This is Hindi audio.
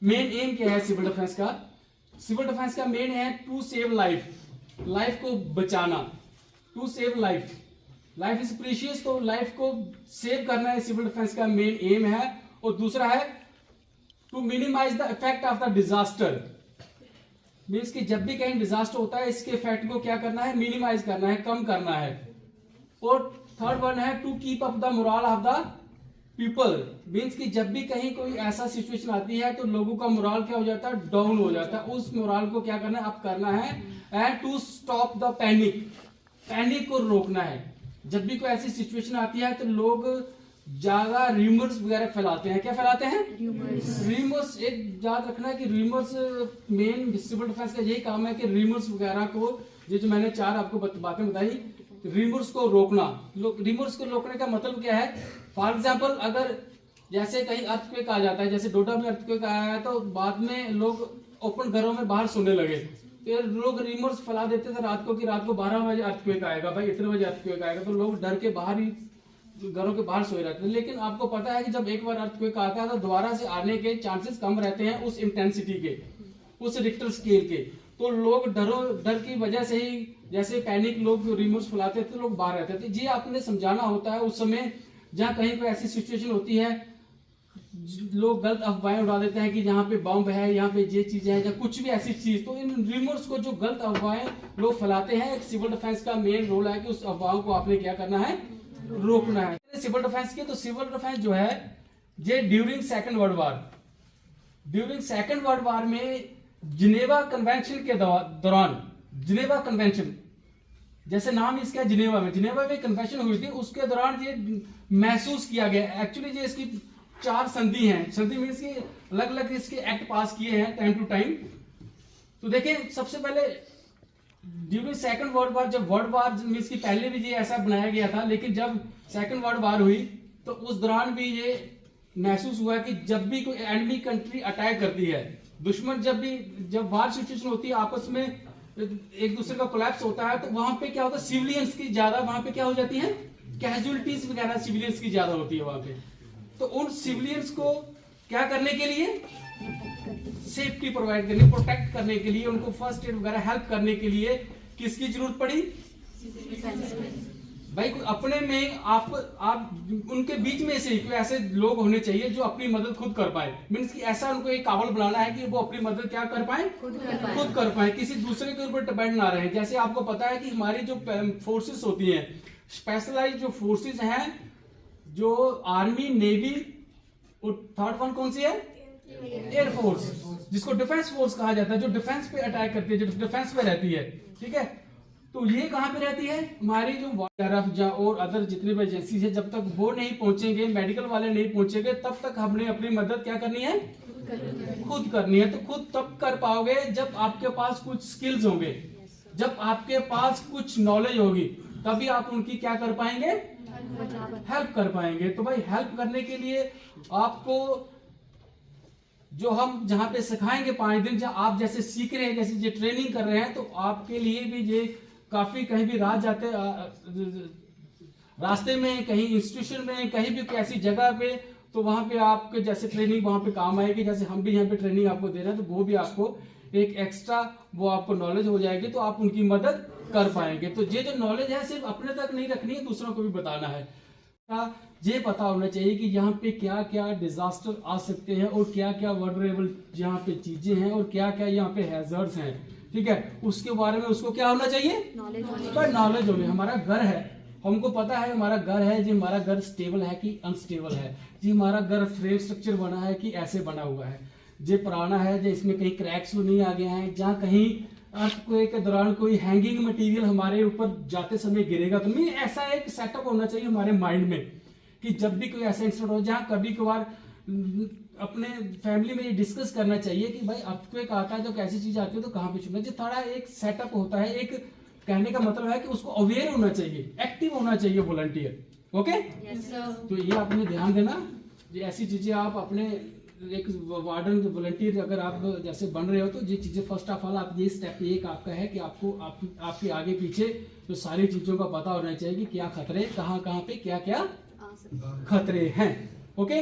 मेन एम क्या है सिविल डिफेंस का? सिविल डिफेंस का मेन है टू सेव लाइफ, लाइफ को बचाना, to save life, life is precious, तो लाइफ को सेव करना है सिविल डिफेंस का मेन एम है। और दूसरा है to minimise the effect of the disaster, means कि जब भी कहीं डिजास्टर होता है इसके इफेक्ट को क्या करना है, मिनिमाइज करना है, कम करना है। और थर्ड वन है to keep up the morale of the people, means कि जब भी कहीं कोई ऐसा सिचुएशन आती है तो लोगों का मोरल क्या हो जाता है, डाउन हो जाता है, उस मोरल को क्या करना है, अप करना है। And to stop the panic, panic को रोकना है। जब भी कोई ऐसी सिचुएशन आती है तो लोग ज्यादा रूमर्स वगैरह फैलाते हैं। क्या फैलाते हैं? रूमर्स। एक याद रखना है कि रूमर्स मेन सिविल डिफेंस का यही काम है कि रूमर्स वगैरह को, ये जो मैंने चार आपको बातें बताई, रूमर्स को रोकना। रूमर्स को रोकने का मतलब क्या है? फॉर एग्जाम्पल अगर जैसे कहीं अर्थक्वेक आ जाता है, जैसे डोडा में अर्थक्वेक आया है तो बाद में लोग ओपन घरों में बाहर सोने लगे, तो लोग रूमर्स फैला देते थे रात को कि रात को 12 बजे अर्थक्वेक आएगा, भाई इतने बजे अर्थक्वेक आएगा, तो लोग डर के बाहर ही घरों के बाहर सोए रहते हैं। लेकिन आपको पता है कि जब एक बार अर्थक्वेक आता है तो दोबारा से आने के चांसेस कम रहते हैं उस इंटेंसिटी के, उस रिक्टर स्केल के। तो लोग डर की वजह से ही जैसे पैनिक लोग रूमर्स फैलाते थे, लोग बाहर रहते थे। जी आपने समझाना होता है उस समय जहाँ कहीं कोई ऐसी सिचुएशन होती है, लोग गलत अफवाहें उड़ा देते हैं कि यहाँ पे बॉम्ब है, यहाँ पे ये चीज है या कुछ भी ऐसी चीज, तो इन रूमर्स को जो गलत अफवाहें लोग फैलाते हैं, एक सिविल डिफेंस का मेन रोल है कि उस अफवाहों को आपने क्या करना है, रोकना है। सिविल डिफेंस की तो सिविल डिफेंस जो है ये ड्यूरिंग सेकंड वर्ल्ड वार में जिनेवा कन्वेंशन के दौरान, जिनेवा कन्वेंशन जैसे नाम इसका जिनेवा में कन्वेंशन हुई थी, उसके दौरान ये महसूस किया गया। एक्चुअली ये इसकी 4 संधि हैं, संधि मीन्स की अलग अलग इसके एक्ट पास किए हैं टाइम टू टाइम। तो देखिए सबसे पहले ड्यूरिंग सेकंड वर्ल्ड वार, जब वर्ल्ड वार मीन्स की पहले भी ये ऐसा बनाया गया था, लेकिन जब सेकंड वर्ल्ड वार हुई तो उस दौरान भी ये महसूस हुआ कि जब भी कोई एनिमी कंट्री अटैक करती है, दुश्मन जब वार सिचुएशन होती है, आपस में एक दूसरे का कोलैप्स होता है, तो वहां पे क्या होता है, सिविलियंस की ज्यादा वहां पे क्या हो जाती है, कैजुअलिटीज वगैरह सिविलियंस की ज्यादा होती है वहां पे। तो उन सिविलियंस को क्या करने के लिए, सेफ्टी प्रोवाइड करने, प्रोटेक्ट करने के लिए, उनको फर्स्ट एड वगैरह हेल्प करने के लिए किसकी जरूरत पड़ी? भाई अपने में आप उनके बीच में से ही कोई ऐसे लोग होने चाहिए जो अपनी मदद खुद कर पाए। मीन्स कि ऐसा उनको एक काबिल बनाना है कि वो अपनी मदद क्या कर पाए, खुद कर पाए, किसी दूसरे के ऊपर डिपेंड ना रहे। जैसे आपको पता है कि हमारी जो फोर्सेस होती हैं, स्पेशलाइज्ड जो फोर्सेस हैं, जो आर्मी, नेवी, और थर्ड वन कौन सी है, एयरफोर्स, जिसको डिफेंस फोर्स कहा जाता है, जो डिफेंस पे अटैक करती है, जो डिफेंस पे रहती है, ठीक है। तो ये कहां पे रहती है, हमारी जो और अदर जितने भी एजेंसीज है, जब तक वो नहीं पहुंचेंगे, मेडिकल वाले नहीं पहुंचेंगे, तब तक हमने अपनी मदद क्या करनी है, खुद करनी है। तो खुद तब कर पाओगे जब आपके पास कुछ स्किल्स होंगे, जब आपके पास कुछ नॉलेज होगी, तभी आप उनकी क्या कर पाएंगे, हेल्प कर पाएंगे। तो भाई हेल्प करने के लिए आपको जो हम जहां पे सिखाएंगे 5 दिन, जहां आप जैसे सीख रहे हैं, जैसे ये ट्रेनिंग कर रहे हैं, तो आपके लिए भी ये काफी, कहीं भी रास्ते में, कहीं इंस्टीट्यूशन में, कहीं भी ऐसी जगह पे, तो वहां पे आपके जैसे ट्रेनिंग वहां पे काम आएगी। जैसे हम भी यहाँ पे ट्रेनिंग आपको दे रहे हैं, तो वो भी आपको एक एक्स्ट्रा वो आपको नॉलेज हो जाएगी, तो आप उनकी मदद कर पाएंगे। तो ये जो नॉलेज है सिर्फ अपने तक नहीं रखनी है, दूसरों को भी बताना है। ये पता होना चाहिए कि यहाँ पे क्या क्या डिजास्टर आ सकते हैं और क्या क्या वल्नरेबल यहाँ पे चीजें हैं और क्या क्या यहाँ पे हैजर्ड्स हैं, ठीक है। उसके बारे में उसको क्या होना चाहिए, नॉलेज होनी। हमारा घर है, हमको पता है हमारा घर है जी, हमारा घर स्टेबल है कि अनस्टेबल है जी, हमारा घर फ्रेम स्ट्रक्चर बना है कि ऐसे बना हुआ है, ये पुराना है जी, इसमें कहीं क्रैक्स तो नहीं आ गए हैं, जहाँ कहीं अर्थक्वेक के दौरान कोई हैंगिंग मटेरियल हमारे ऊपर जाते समय गिरेगा, तो नहीं, ऐसा एक सेटअप होना चाहिए हमारे माइंड में कि जब भी कोई ऐसा इंसिडेंट हो, जहाँ कभी कभार अपने फैमिली में ये डिस्कस करना चाहिए कि भाई अर्थक्वेक आता है तो कैसी चीज आती है तो कहाँ पे छुपना, जो थोड़ा एक सेटअप होता है। एक कहने का मतलब है कि उसको अवेयर होना चाहिए, एक्टिव होना चाहिए वॉलंटियर, ओके। तो ये आपने ध्यान देना, ये ऐसी चीजें आप अपने एक वार्डन वॉलंटियर अगर आप जैसे बन रहे हो, तो ये चीजें फर्स्ट ऑफ ऑल आप ये स्टेप एक आपका है कि आपको आपके आगे पीछे तो सारी चीजों का पता होना चाहिए कि क्या खतरे, कहाँ पे क्या क्या खतरे हैं, ओके।